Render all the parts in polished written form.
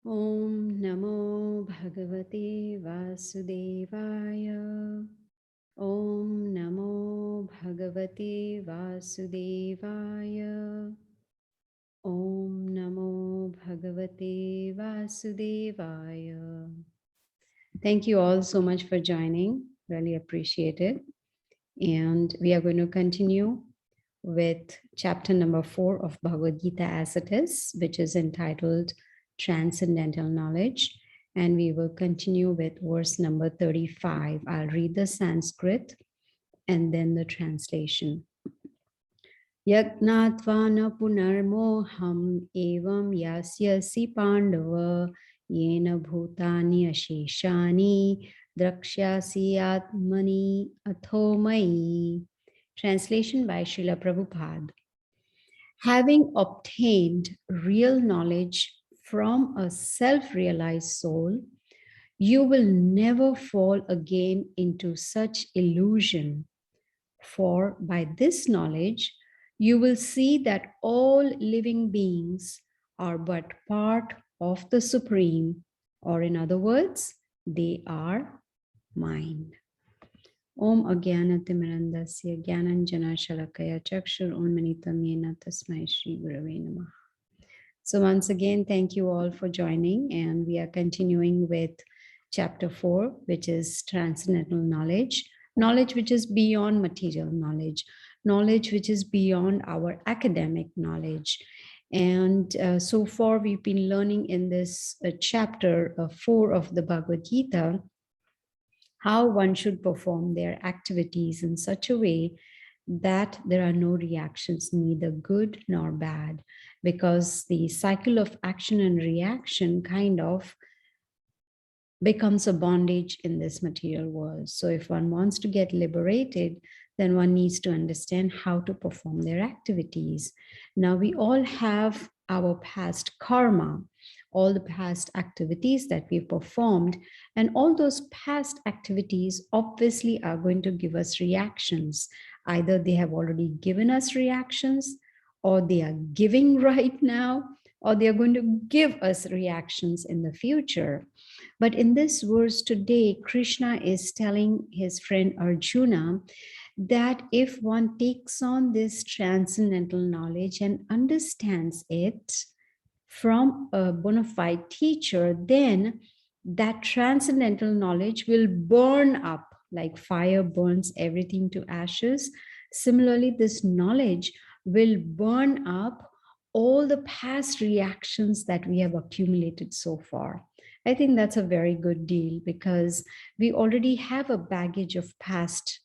Om Namo Bhagavate Vasudevaya. Om Namo Bhagavate Vasudevaya. Om Namo Bhagavate Vasudevaya. Thank you all so much for joining. Really appreciate it. And we are going to continue with chapter number 4 of Bhagavad Gita as it is, which is entitled Transcendental Knowledge. And we will continue with verse number 35. I'll read the Sanskrit and then the translation. Yagnatva na punarmoham evam yasyasi pandava yena bhutani asheshani drakshyasi atmani athomai. Translation by Srila Prabhupada. Having obtained real knowledge from a self-realized soul, you will never fall again into such illusion. For by this knowledge, you will see that all living beings are but part of the Supreme, or in other words, they are mind. Om Agyanatimirandasya Gyananjana Shalakaya Chakshur Unmanitam Yena Tasmai Shri Gurave Namaha. So once again, thank you all for joining, and we are continuing with chapter 4, which is Transcendental Knowledge. Knowledge which is beyond material knowledge, knowledge which is beyond our academic knowledge. And so far, we've been learning in this chapter 4 of the Bhagavad Gita how one should perform their activities in such a way that there are no reactions, neither good nor bad, because the cycle of action and reaction kind of becomes a bondage in this material world. So if one wants to get liberated, then one needs to understand how to perform their activities. Now, we all have our past karma, all the past activities that we performed, and all those past activities obviously are going to give us reactions. Either they have already given us reactions, or they are giving right now, or they are going to give us reactions in the future. But in this verse today, Krishna is telling his friend Arjuna that if one takes on this transcendental knowledge and understands it from a bona fide teacher, then that transcendental knowledge will burn up like fire burns everything to ashes. Similarly, this knowledge will burn up all the past reactions that we have accumulated so far. I think that's a very good deal because we already have a baggage of past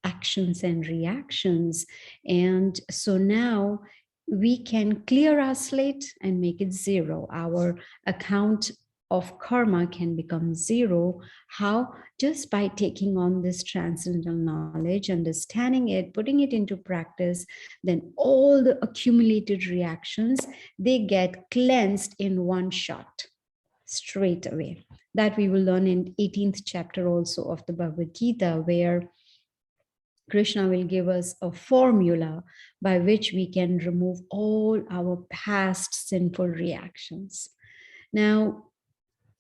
actions and reactions. And so now we can clear our slate and make it zero. Our account of karma can become zero. How? Just by taking on this transcendental knowledge, understanding it, putting it into practice, then all the accumulated reactions, they get cleansed in one shot, straight away. That we will learn in 18th chapter also of the Bhagavad Gita, where Krishna will give us a formula by which we can remove all our past sinful reactions. Now,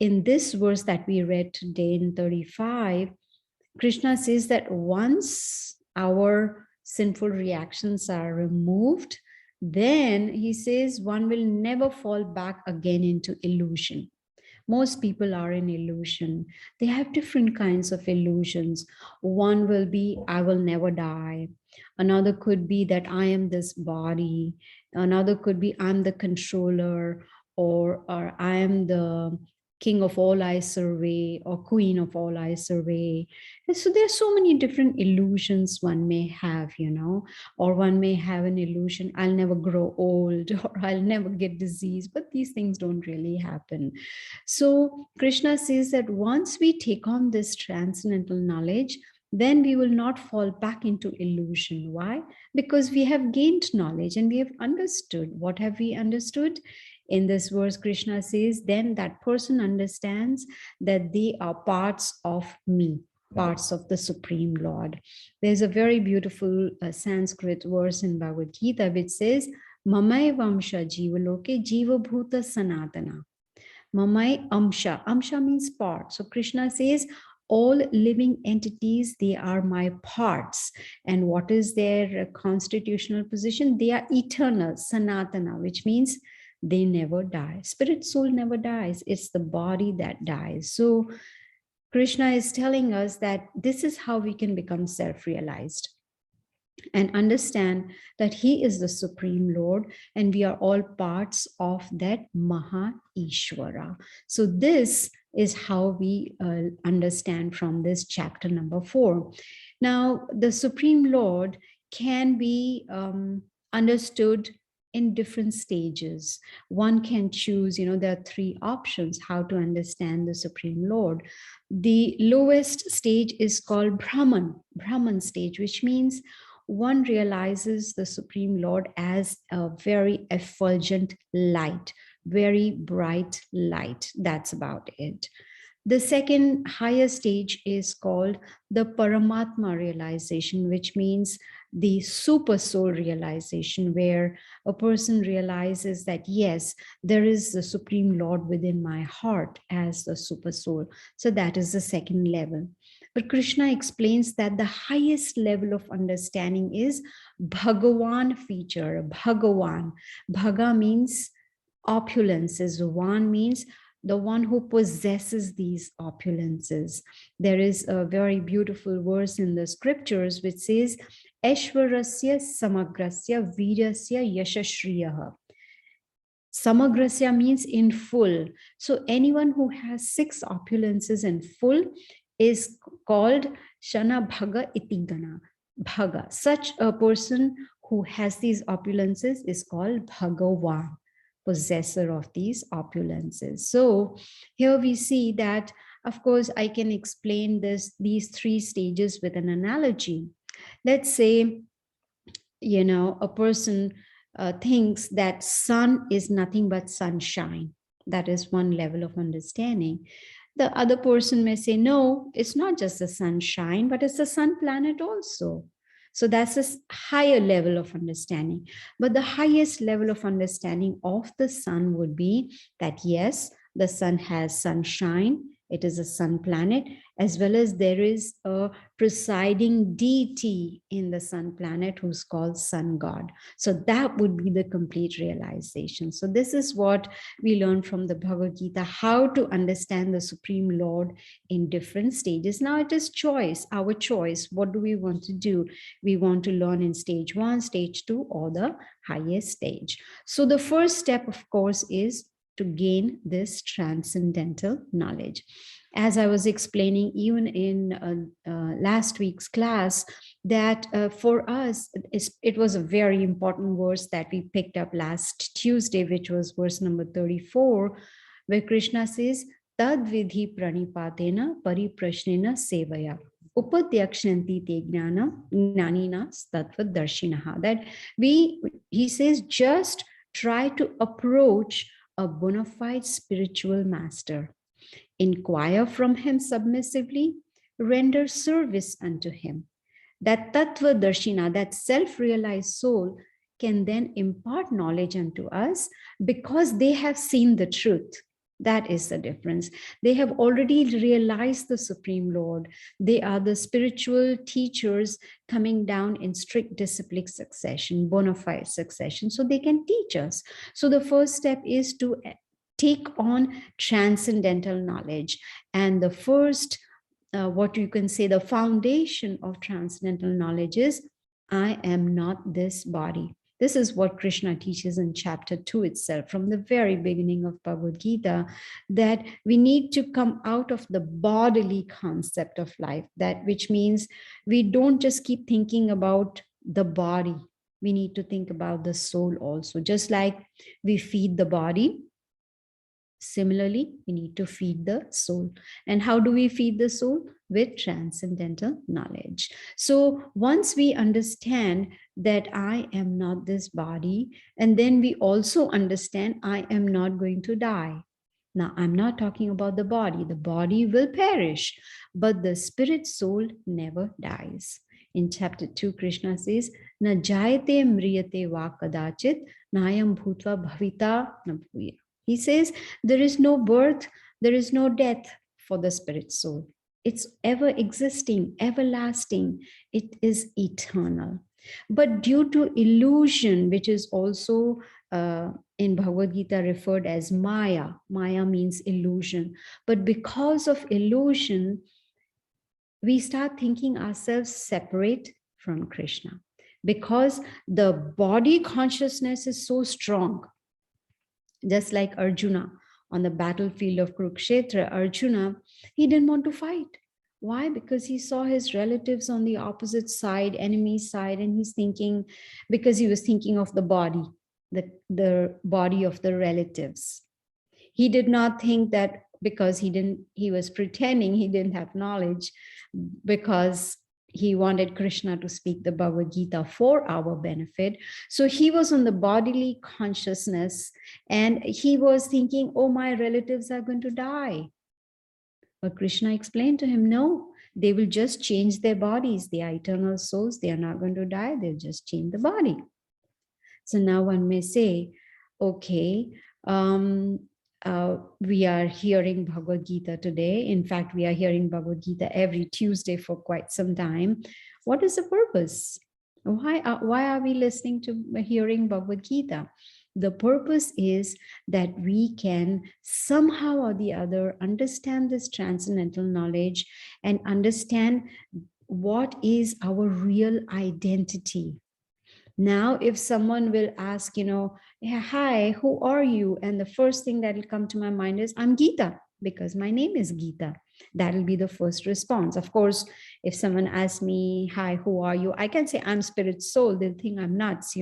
in this verse that we read today in 35, Krishna says that once our sinful reactions are removed, then he says one will never fall back again into illusion. Most people are in illusion. They have different kinds of illusions. One will be, I will never die. Another could be that I am this body. Another could be, I'm the controller, or I am the king of all I survey, or queen of all I survey. And so there are so many different illusions one may have, or one may have an illusion, I'll never grow old, or I'll never get disease, but these things don't really happen. So Krishna says that once we take on this transcendental knowledge, then we will not fall back into illusion. Why? Because we have gained knowledge and we have understood. What have we understood? In this verse, Krishna says, then that person understands that they are parts of me, parts of the Supreme Lord. There's a very beautiful Sanskrit verse in Bhagavad Gita which says, Mamai Vamsha Jivaloke Jiva Bhuta Sanatana. Mamai Amsha. Amsha means part. So Krishna says, all living entities, they are my parts. And what is their constitutional position? They are eternal, Sanatana, which means they never die. Spirit soul never dies. It's the body that dies. So Krishna is telling us that this is how we can become self-realized and understand that he is the Supreme Lord and we are all parts of that Maha Ishvara. So this is how we understand from this chapter number 4. Now, the Supreme Lord can be understood in different stages. One can choose, there are 3 options how to understand the Supreme Lord. The lowest stage is called Brahman stage, which means one realizes the Supreme Lord as a very effulgent light, very bright light. That's about it. The second higher stage is called the Paramatma realization, which means the super soul realization, where a person realizes that, yes, there is the Supreme Lord within my heart as the super soul. So that is the second level. But Krishna explains that the highest level of understanding is Bhagavan feature, Bhagavan. Bhaga means opulences. One means the one who possesses these opulences. There is a very beautiful verse in the scriptures which says, Aishwarasya samagrasya virasya yashashriyaha. Samagrasya means in full. So anyone who has 6 opulences in full is called Shana Bhaga Itigana. Bhaga. Such a person who has these opulences is called Bhagavan, possessor of these opulences. So here we see that, of course, I can explain these 3 stages with an analogy. Let's say, a person thinks that sun is nothing but sunshine. That is one level of understanding. The other person may say, no, it's not just the sunshine, but it's the sun planet also. So that's a higher level of understanding. But the highest level of understanding of the sun would be that, yes, the sun has sunshine. It is a sun planet, as well as there is a presiding deity in the sun planet who's called sun god. So that would be the complete realization. So this is what we learn from the Bhagavad Gita, how to understand the Supreme Lord in different stages. Now it is choice, our choice. What do we want to do? We want to learn in stage 1, stage 2, or the highest stage. So the first step, of course, is to gain this transcendental knowledge. As I was explaining even in last week's class, that for us, it was a very important verse that we picked up last Tuesday, which was verse number 34, where Krishna says, Tad vidhi pranipatena pariprashnena sevaya. Upadyakshanti te gnanina tattva darshinaha. That he says, just try to approach a bona fide spiritual master. Inquire from him submissively, render service unto him. That tattva darshina, that self-realized soul, can then impart knowledge unto us because they have seen the truth. That is the difference. They have already realized the Supreme Lord. They are the spiritual teachers coming down in strict disciplic succession, bona fide succession, so they can teach us. So the first step is to take on transcendental knowledge. And the first, what you can say, the foundation of transcendental knowledge is, I am not this body. This is what Krishna teaches in chapter 2 itself, from the very beginning of Bhagavad Gita, that we need to come out of the bodily concept of life, that which means we don't just keep thinking about the body. We need to think about the soul also. Just like we feed the body, similarly, we need to feed the soul. And how do we feed the soul? With transcendental knowledge. So once we understand that I am not this body, and then we also understand I am not going to die. Now, I'm not talking about the body. The body will perish, but the spirit soul never dies. In chapter 2, Krishna says, Na jayate mriyate va kadachit, nayam bhutva bhavita na bhuya. He says there is no birth, there is no death for the spirit soul. It's ever existing, everlasting. It is eternal. But due to illusion, which is also in Bhagavad Gita referred as Maya, Maya means illusion. But because of illusion, we start thinking ourselves separate from Krishna. Because the body consciousness is so strong, just like Arjuna on the battlefield of Kurukshetra, Arjuna, he didn't want to fight. Why? Because he saw his relatives on the opposite side, enemy side, and he's thinking, because he was thinking of the body, the body of the relatives. He did not think that because he was pretending he didn't have knowledge, because he wanted Krishna to speak the Bhagavad Gita for our benefit. So he was on the bodily consciousness and he was thinking, oh, my relatives are going to die. But Krishna explained to him, no, they will just change their bodies. They are eternal souls. They are not going to die. They'll just change the body. So now one may say, okay, we are hearing Bhagavad Gita today. In fact, we are hearing Bhagavad Gita every Tuesday for quite some time. What is the purpose? Why are we listening to hearing Bhagavad Gita? The purpose is that we can somehow or the other understand this transcendental knowledge and understand what is our real identity. Now, if someone will ask, hi, who are you? And the first thing that will come to my mind is, I'm Gita, because my name is Gita. That will be the first response. Of course, if someone asks me, hi, who are you? I can say, I'm spirit soul. They'll think I'm nuts,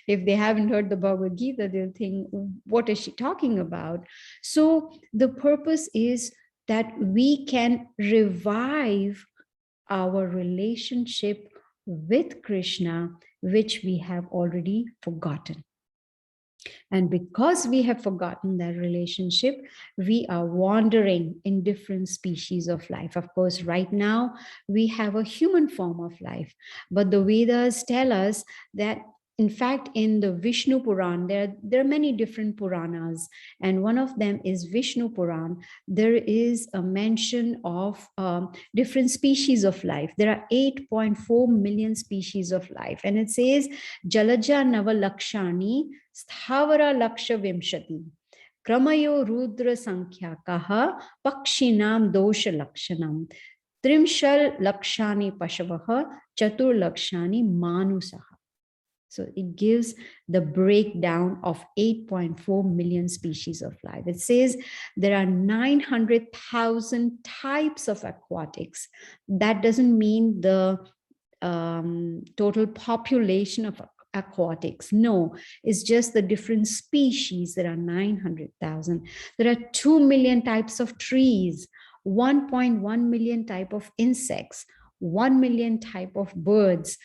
If they haven't heard the Bhagavad Gita, they'll think, what is she talking about? So the purpose is that we can revive our relationship with Krishna, which we have already forgotten. And because we have forgotten that relationship, we are wandering in different species of life. Of course, right now, we have a human form of life. But the Vedas tell us that, in fact, in the Vishnu Puran, there are many different Puranas, and one of them is Vishnu Puran. There is a mention of different species of life. There are 8.4 million species of life, and it says, Jalaja Nava Lakshani Sthavara Laksha Vimshati. Kramayo Rudra Sankhya Pakshinam Dosha Lakshanam. Trimshal Lakshani Pashavaha Chatur Lakshani Manusaha. So it gives the breakdown of 8.4 million species of life. It says there are 900,000 types of aquatics. That doesn't mean the total population of aquatics. No, it's just the different species. There are 900,000. There are 2 million types of trees, 1.1 million type of insects, 1 million type of birds,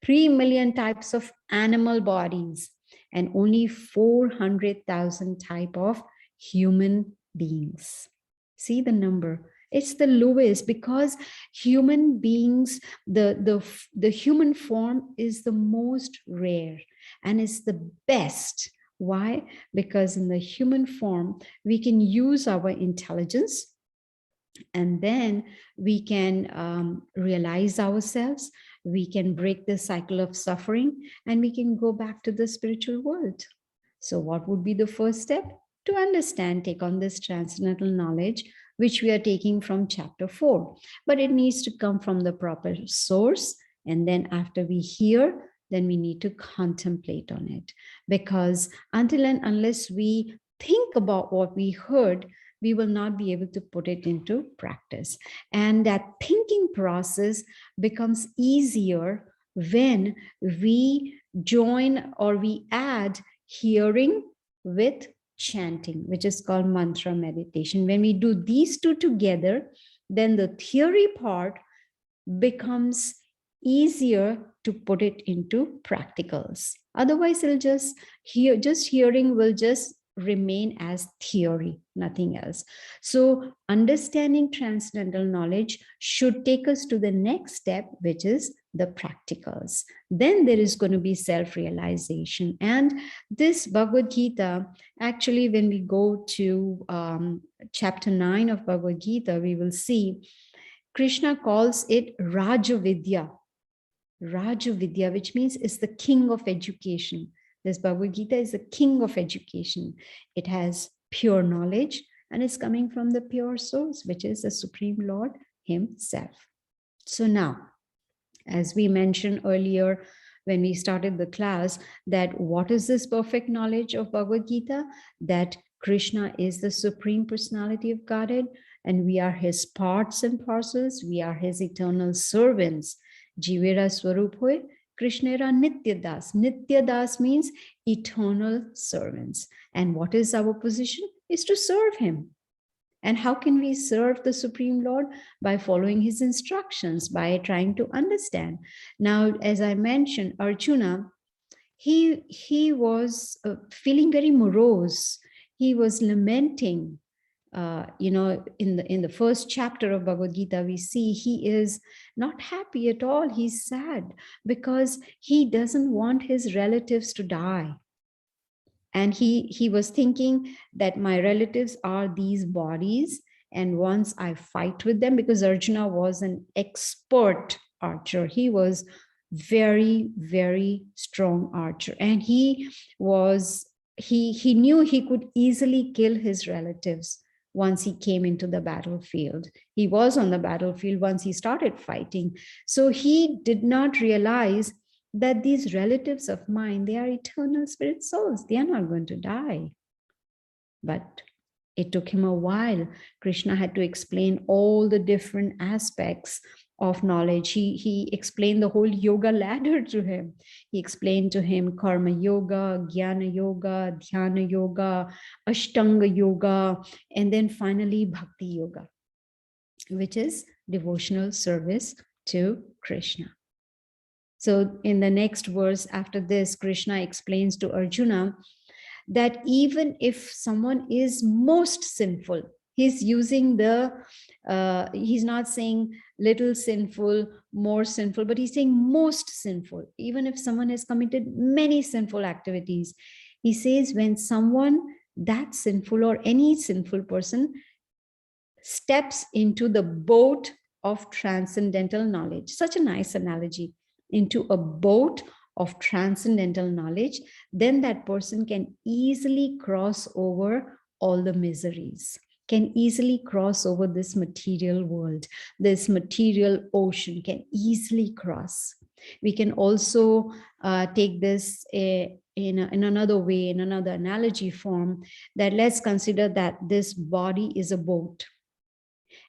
3 million types of animal bodies, and only 400,000 type of human beings. See the number. It's the lowest, because human beings, the human form is the most rare and it's the best. Why? Because in the human form, we can use our intelligence, and then we can realize ourselves, we can break the cycle of suffering, and we can go back to the spiritual world. So what would be the first step? To understand, take on this transcendental knowledge, which we are taking from chapter 4. But it needs to come from the proper source. And then after we hear, then we need to contemplate on it. Because until and unless we think about what we heard, we will not be able to put it into practice. And that thinking process becomes easier when we join or we add hearing with chanting, which is called mantra meditation. When we do these two together, then the theory part becomes easier to put it into practicals. Otherwise, it'll just hearing will just remain as theory, nothing else. So understanding transcendental knowledge should take us to the next step, which is the practicals. Then there is going to be self-realization. And this Bhagavad Gita, actually, when we go to chapter 9 of Bhagavad Gita, we will see Krishna calls it Rajavidya. Rajavidya, which means it's the king of education. This Bhagavad Gita is the king of education. It has pure knowledge and is coming from the pure source, which is the Supreme Lord himself. So now, as we mentioned earlier when we started the class, that what is this perfect knowledge of Bhagavad Gita? That Krishna is the Supreme Personality of Godhead, and we are his parts and parcels. We are his eternal servants. Jivera Swarup hoy, Krishnera Nitya Das. Nitya Das means eternal servants. And what is our position? Is to serve him. And how can we serve the Supreme Lord? By following his instructions, by trying to understand. Now, as I mentioned, Arjuna, he was feeling very morose. He was lamenting. In the first chapter of Bhagavad Gita, we see he is not happy at all. He's sad because he doesn't want his relatives to die. And he was thinking that my relatives are these bodies, and once I fight with them, because Arjuna was an expert archer, he was very, very strong archer, and he knew he could easily kill his relatives once he came into the battlefield. He was on the battlefield once he started fighting. So he did not realize that these relatives of mine, they are eternal spirit souls. They are not going to die. But it took him a while. Krishna had to explain all the different aspects of knowledge. He explained the whole yoga ladder to him. He explained to him karma yoga, jnana yoga, dhyana yoga, ashtanga yoga, and then finally bhakti yoga, which is devotional service to Krishna. So in the next verse after this, Krishna explains to Arjuna that even if someone is most sinful, he's using he's not saying little sinful, more sinful, but he's saying most sinful. Even if someone has committed many sinful activities, he says when someone that sinful or any sinful person steps into the boat of transcendental knowledge, such a nice analogy, into a boat of transcendental knowledge, then that person can easily cross over all the miseries, can easily cross over this material world, this material ocean, can easily cross. We can also take this in another way, in another analogy form, that let's consider that this body is a boat.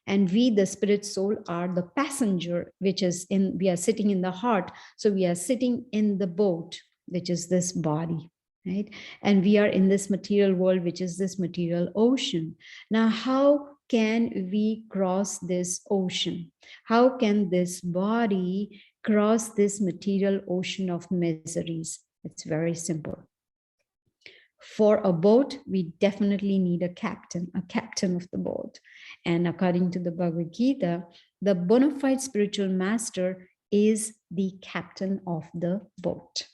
And we, the spirit soul, are the passenger, which is we are sitting in the heart. So we are sitting in the boat, which is this body, right? And we are in this material world, which is this material ocean. Now, how can we cross this ocean? How can this body cross this material ocean of miseries? It's very simple. For a boat, we definitely need a captain of the boat. And according to the Bhagavad Gita, the bona fide spiritual master is the captain of the boat.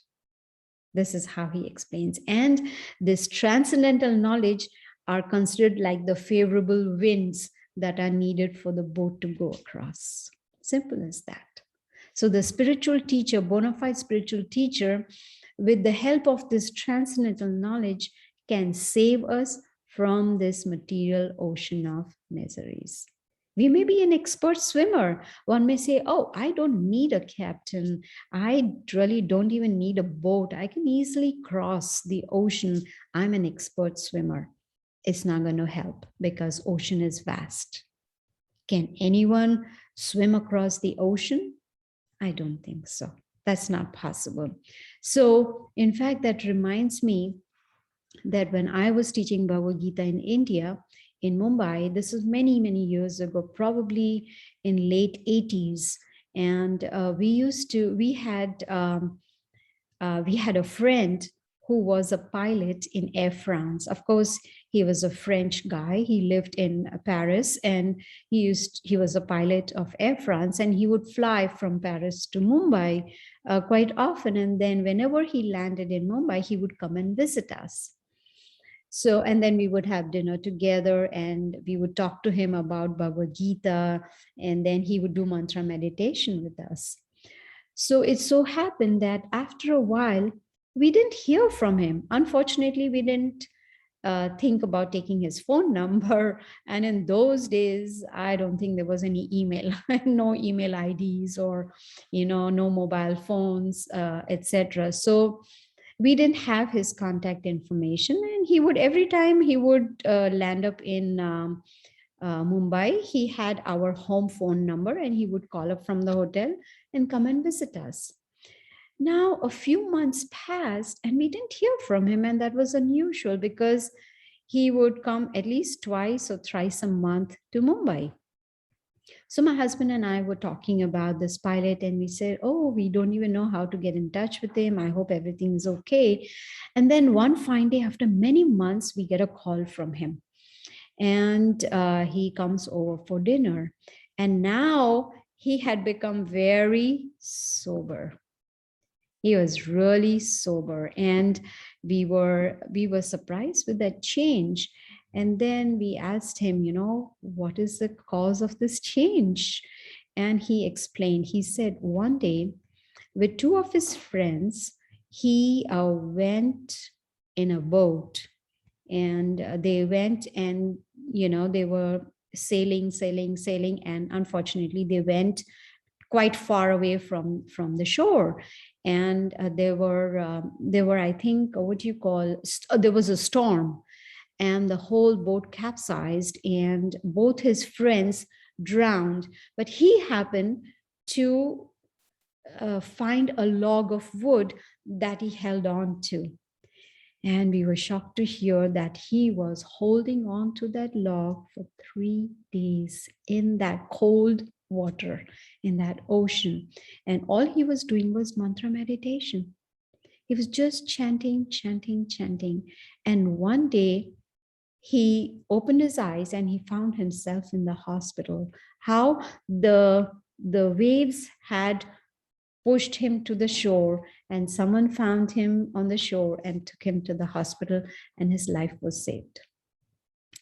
This is how he explains. And this transcendental knowledge are considered like the favorable winds that are needed for the boat to go across. Simple as that. So the spiritual teacher, bona fide spiritual teacher, with the help of this transcendental knowledge, can save us from this material ocean of miseries. We may be an expert swimmer. One may say, oh, I don't need a captain. I really don't even need a boat. I can easily cross the ocean. I'm an expert swimmer. It's not going to help because ocean is vast. Can anyone swim across the ocean? I don't think so. That's not possible. So, in fact, that reminds me that when I was teaching Bhagavad Gita in India, in Mumbai, this was many, many years ago, probably in late 80s. And we had a friend who was a pilot in Air France. Of course, he was a French guy. He lived in Paris, and he was a pilot of Air France, and he would fly from Paris to Mumbai quite often. And then whenever he landed in Mumbai, he would come and visit us. So, and then we would have dinner together, and we would talk to him about Bhagavad Gita, and then he would do mantra meditation with us. So it so happened that after a while, we didn't hear from him. Unfortunately, we didn't think about taking his phone number. And in those days, I don't think there was any email, no email IDs, or, no mobile phones, etc. So we didn't have his contact information. And he would, every time he would land up in Mumbai, he had our home phone number, and he would call up from the hotel and come and visit us. Now, a few months passed and we didn't hear from him, and that was unusual because he would come at least twice or thrice a month to Mumbai. So my husband and I were talking about this pilot, and we said, oh, we don't even know how to get in touch with him. I hope everything's okay. And then one fine day, after many months, we get a call from him, and he comes over for dinner. And now he had become very sober. He was really sober, and we were surprised with that change. And then we asked him, what is the cause of this change? And he explained. He said one day, with two of his friends, he went in a boat, and they went, and they were sailing, and unfortunately they went quite far away from the shore. And there were, I think, what you call, there was a storm, and the whole boat capsized, and both his friends drowned. But he happened to find a log of wood that he held on to. And we were shocked to hear that he was holding on to that log for 3 days in that cold water, in that ocean. And all he was doing was mantra meditation. He was just chanting. And one day he opened his eyes and he found himself in the hospital. How the waves had pushed him to the shore, and someone found him on the shore and took him to the hospital, and his life was saved.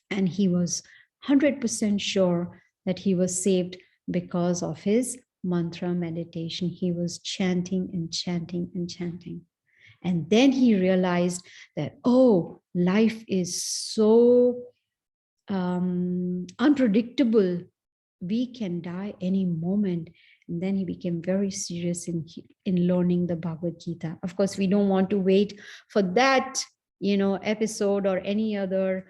And he was 100% sure that he was saved because of his mantra meditation. He was chanting. And then he realized that, oh, life is so unpredictable. We can die any moment. And then he became very serious in learning the Bhagavad Gita. Of course, we don't want to wait for that, episode or any other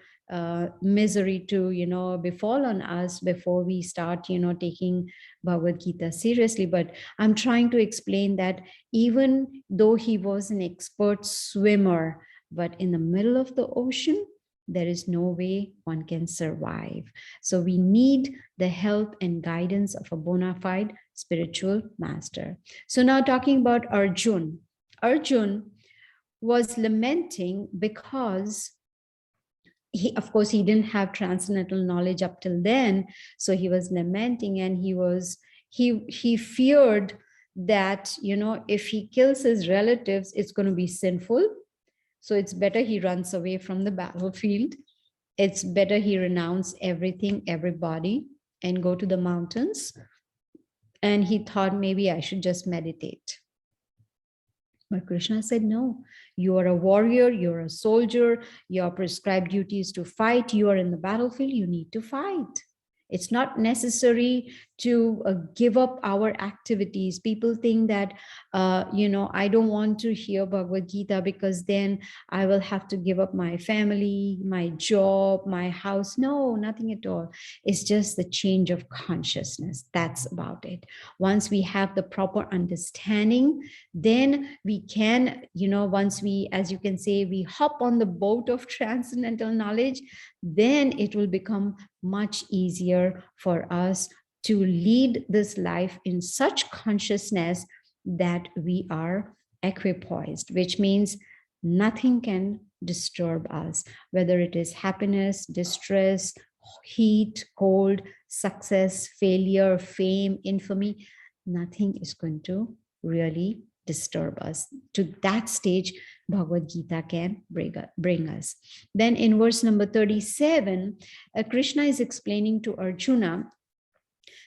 misery to, befall on us before we start, taking Bhagavad Gita seriously. But I'm trying to explain that even though he was an expert swimmer, but in the middle of the ocean, there is no way one can survive. So we need the help and guidance of a bona fide spiritual master. So now talking about Arjun. Arjun was lamenting because he, of course, he didn't have transcendental knowledge up till then. So he was lamenting, and he feared that, if he kills his relatives, it's going to be sinful. So it's better he runs away from the battlefield. It's better he renounce everything, everybody, and go to the mountains. And he thought, maybe I should just meditate. But Krishna said, no, you are a warrior, you're a soldier, your prescribed duty is to fight, you are in the battlefield, you need to fight. It's not necessary to give up our activities. People think that, I don't want to hear Bhagavad Gita because then I will have to give up my family, my job, my house. No, nothing at all. It's just the change of consciousness. That's about it. Once we have the proper understanding, then we can, once we, as you can say, we hop on the boat of transcendental knowledge, then it will become much easier for us to lead this life in such consciousness that we are equipoised, which means nothing can disturb us, whether it is happiness, distress, heat, cold, success, failure, fame, infamy. Nothing is going to really disturb us. To that stage, Bhagavad Gita can bring us. Then in verse number 37, Krishna is explaining to Arjuna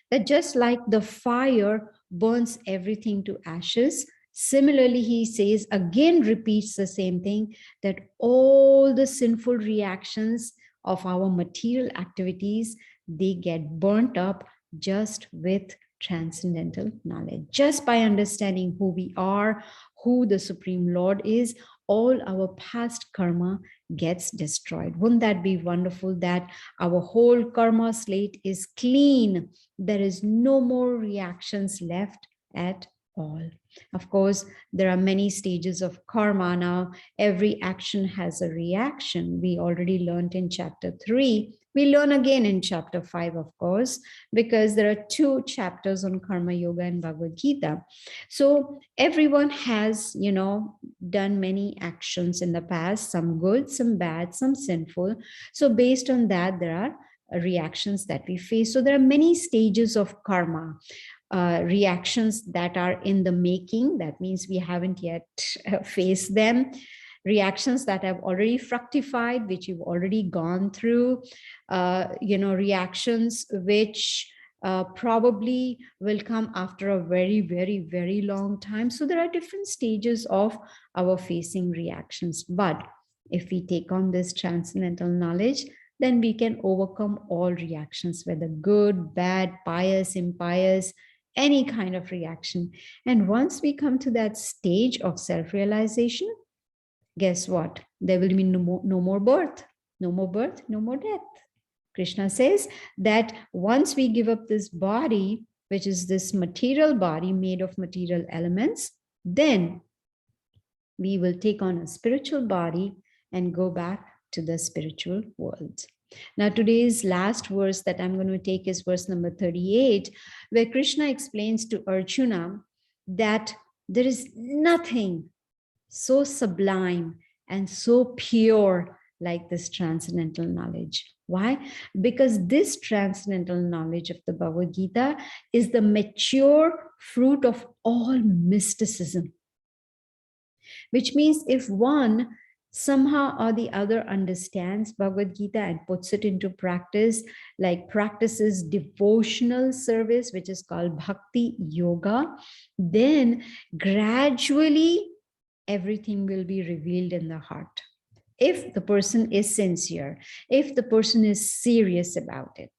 that just like the fire burns everything to ashes, similarly, he says, again repeats the same thing, that all the sinful reactions of our material activities, they get burnt up just with transcendental knowledge. Just by understanding who we are, who the Supreme Lord is, all our past karma gets destroyed. Wouldn't that be wonderful that our whole karma slate is clean? There is no more reactions left at all. Of course, there are many stages of karma. Now, every action has a reaction. We already learned in chapter 3. We learn again in chapter 5, of course, because there are 2 chapters on karma yoga in Bhagavad Gita. So everyone has, done many actions in the past, some good, some bad, some sinful. So based on that, there are reactions that we face. So there are many stages of karma, reactions that are in the making. That means we haven't yet faced them. Reactions that have already fructified, which you've already gone through. Reactions which probably will come after a very, very, very long time. So there are different stages of our facing reactions. But if we take on this transcendental knowledge, then we can overcome all reactions, whether good, bad, pious, impious, any kind of reaction. And once we come to that stage of self-realization, guess what? There will be no more birth, no more death. Krishna says that once we give up this body, which is this material body made of material elements, then we will take on a spiritual body and go back to the spiritual world. Now, today's last verse that I'm going to take is verse number 38, where Krishna explains to Arjuna that there is nothing so sublime and so pure like this transcendental knowledge. Why? Because this transcendental knowledge of the Bhagavad Gita is the mature fruit of all mysticism. Which means if one somehow or the other understands Bhagavad Gita and puts it into practice, like practices devotional service, which is called bhakti yoga, then gradually everything will be revealed in the heart. If the person is sincere, if the person is serious about it,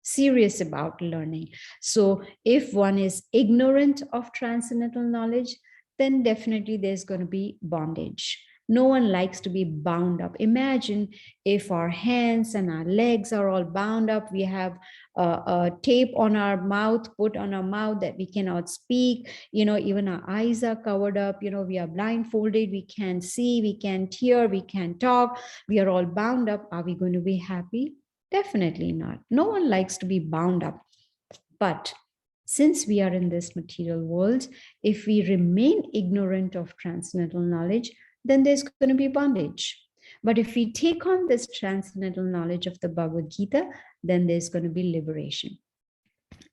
serious about learning. So if one is ignorant of transcendental knowledge, then definitely there's going to be bondage. No one likes to be bound up. Imagine if our hands and our legs are all bound up. We have a tape on our mouth, put on our mouth that we cannot speak. Even our eyes are covered up. We are blindfolded. We can't see. We can't hear. We can't talk. We are all bound up. Are we going to be happy? Definitely not. No one likes to be bound up. But since we are in this material world, if we remain ignorant of transcendental knowledge, then there's going to be bondage. But if we take on this transcendental knowledge of the Bhagavad Gita, then there's going to be liberation.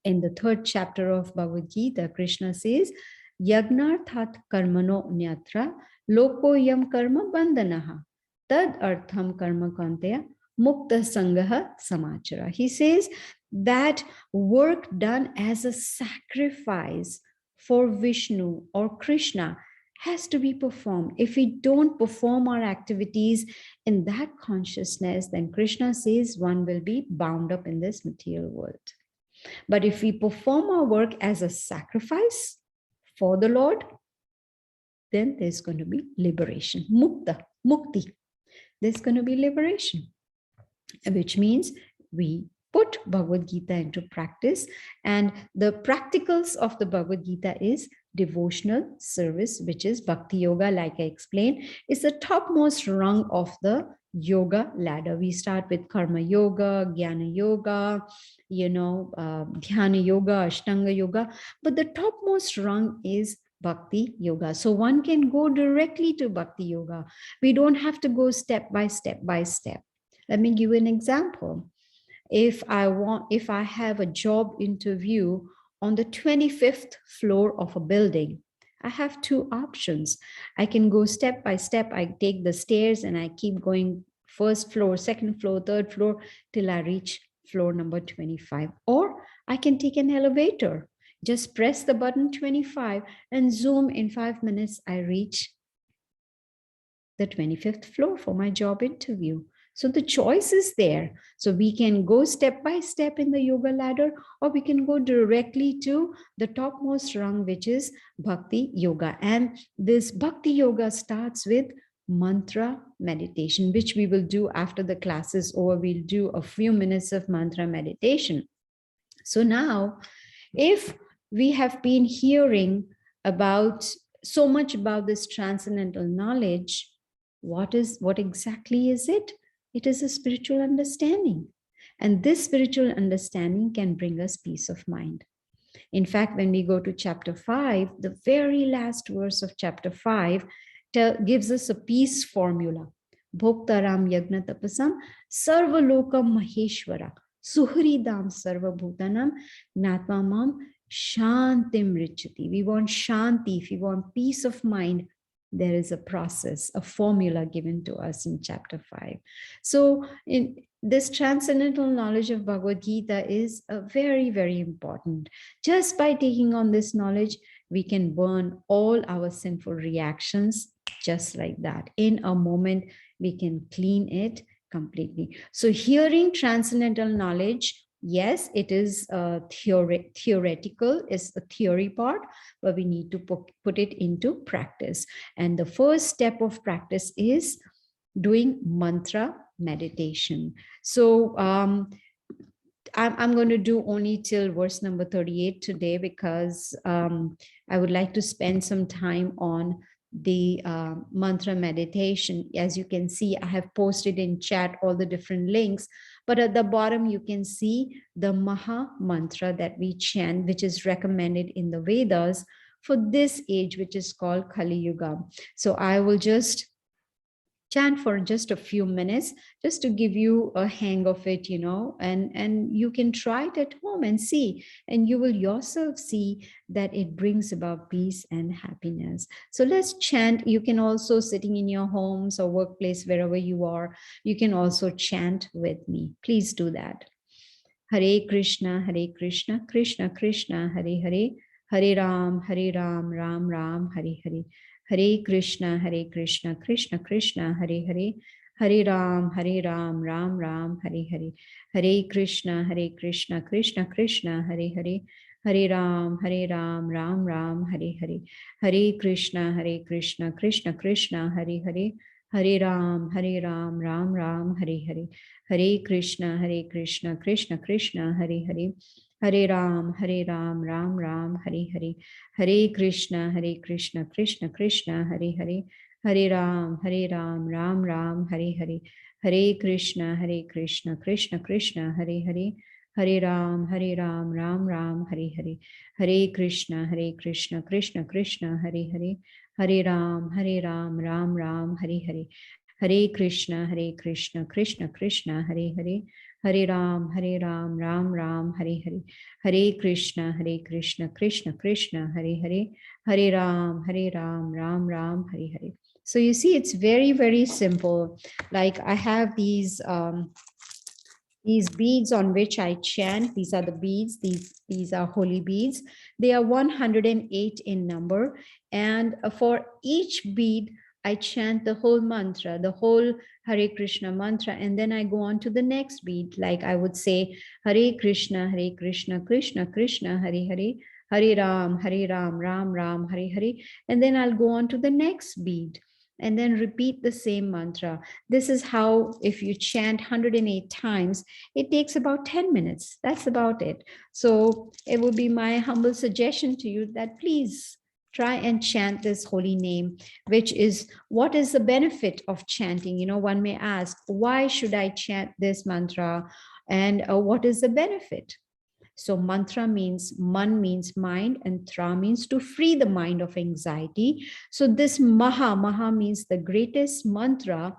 In the 3rd chapter of Bhagavad Gita, Krishna says, Yagnarthat karmano nyatra lokoyam karma bandhanaha tad artham karma kantaya mukta sangaha samachara. He says that work done as a sacrifice for Vishnu or Krishna has to be performed. If we don't perform our activities in that consciousness, then Krishna says one will be bound up in this material world. But if we perform our work as a sacrifice for the Lord, then there's going to be liberation. Mukta, mukti. There's going to be liberation, which means we put Bhagavad Gita into practice. And the practicals of the Bhagavad Gita is devotional service, which is bhakti yoga, like I explained, is the topmost rung of the yoga ladder. We start with karma yoga, jnana yoga, dhyana yoga, ashtanga yoga. But the topmost rung is Bhakti Yoga. So one can go directly to Bhakti Yoga. We don't have to go step by step by step. Let me give you an example. If I have a job interview on the 25th floor of a building, I have two options. I can go step by step. I take the stairs and I keep going first floor, second floor, third floor till I reach floor number 25. Or I can take an elevator. Just press the button 25 and zoom, in 5 minutes, I reach the 25th floor for my job interview. So the choice is there. So we can go step by step in the yoga ladder, or we can go directly to the topmost rung, which is Bhakti Yoga. And this Bhakti Yoga starts with mantra meditation, which we will do after the class is over. We'll do a few minutes of mantra meditation. So now, if we have been hearing about so much about this transcendental knowledge, what exactly is it? It is a spiritual understanding. And this spiritual understanding can bring us peace of mind. In fact, when we go to chapter 5, the very last verse of chapter 5 gives us a peace formula. Bhoktaram yagna tapasam sarvalokam maheshwara suhridam sarvabhutanam gnatmamam shantim richati. We want shanti. If we want peace of mind, there is a process, a formula given to us in chapter 5. So in this transcendental knowledge of Bhagavad Gita is very, very important. Just by taking on this knowledge, we can burn all our sinful reactions just like that. In a moment, we can clean it completely. So hearing transcendental knowledge, yes, it is theoretical, is the theory part, but we need to put it into practice. And the first step of practice is doing mantra meditation. So I'm going to do only till verse number 38 today, because I would like to spend some time on the mantra meditation. As you can see, I have posted in chat all the different links, but at the bottom you can see the Maha mantra that we chant, which is recommended in the Vedas for this age, which is called Kali Yuga. So I will just chant for just a few minutes, just to give you a hang of it, and you can try it at home and see, and you will yourself see that it brings about peace and happiness. So let's chant. You can also, sitting in your homes or workplace, wherever you are, you can also chant with me. Please do that. Hare Krishna, Krishna Krishna, Hare Hare, Hare Ram, Ram Ram, Hare Hare. Hare Krishna, Krishna Krishna, Hare Hare, Hare Ram, Ram Ram, Hare Hare. Hare Krishna, Krishna Krishna, Hare Hare, Hare Ram, Ram Ram, Hare Hare. Hare Krishna, Krishna Krishna, Hare Hare, Hare Ram, Ram Ram, Hare Hare. Hare Krishna, Krishna Krishna, Hare Hare, Hare Ram, Ram Ram, Hare Hare. Hare Krishna, Krishna Krishna, Hare Hare, Hare Ram, Ram Ram, Hare Hare. Hare Krishna, Krishna Krishna, Hare Hare, Hare Ram, Ram Ram, Hare Hare. Hare Krishna, Krishna Krishna, Hare Hare, Hare Ram, Ram Ram, Hare Hare. Hare Krishna, Krishna Krishna, Hare Hare, Hare Ram, Ram Ram, Hare Hare. Hare Krishna, Krishna Krishna, Hare Hare, Hare Ram, Ram Ram, Hare Hare. So you see, it's very, very simple. Like I have these beads on which I chant. These are the beads. These are holy beads. They are 108 in number. And for each bead, I chant the whole mantra, the whole Hare Krishna mantra, and then I go on to the next bead. Like I would say, Hare Krishna, Krishna Krishna, Hare Hare, Hare Ram, Ram Ram, Hare Hare. And then I'll go on to the next bead and then repeat the same mantra. This is how, if you chant 108 times, it takes about 10 minutes. That's about it. So it would be my humble suggestion to you that please try and chant this holy name, which is, what is the benefit of chanting? One may ask, why should I chant this mantra? And what is the benefit? So mantra means, man means mind, and tra means to free the mind of anxiety. So this maha means the greatest mantra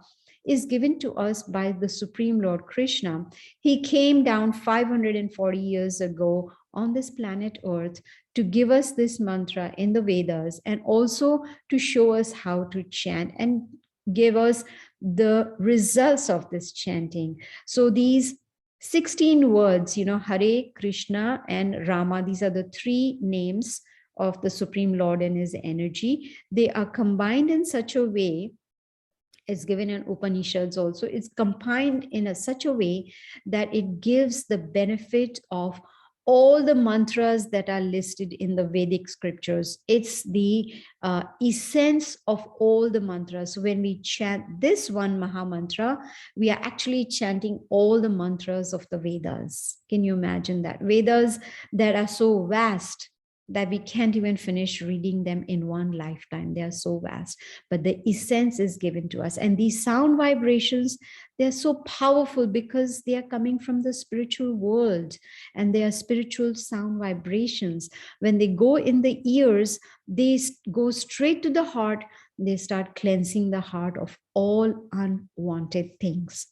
is given to us by the Supreme Lord Krishna. He came down 540 years ago on this planet Earth to give us this mantra in the Vedas, and also to show us how to chant and give us the results of this chanting. So these 16 words, Hare, Krishna, and Rama, these are the three names of the Supreme Lord and his energy. They are combined in such a way, it's given in Upanishads also, it's combined in such a way that it gives the benefit of all the mantras that are listed in the Vedic scriptures. It's the essence of all the mantras. So when we chant this one Maha Mantra, we are actually chanting all the mantras of the Vedas. Can you imagine that? Vedas that are so vast that we can't even finish reading them in one lifetime. They are so vast, but the essence is given to us. And these sound vibrations, they're so powerful because they are coming from the spiritual world, and they are spiritual sound vibrations. When they go in the ears, they go straight to the heart. They start cleansing the heart of all unwanted things.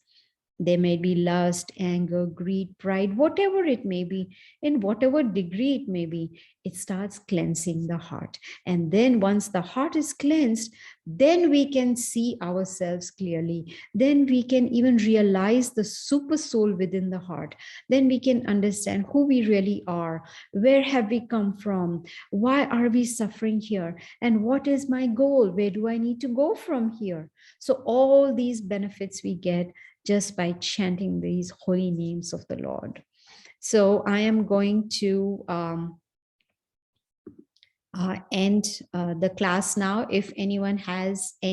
There may be lust, anger, greed, pride, whatever it may be, in whatever degree it may be, it starts cleansing the heart. And then once the heart is cleansed, then we can see ourselves clearly. Then we can even realize the super soul within the heart. Then we can understand who we really are. Where have we come from? Why are we suffering here? And what is my goal? Where do I need to go from here? So all these benefits we get just by chanting these holy names of the Lord. So I am going to end the class now. If anyone has any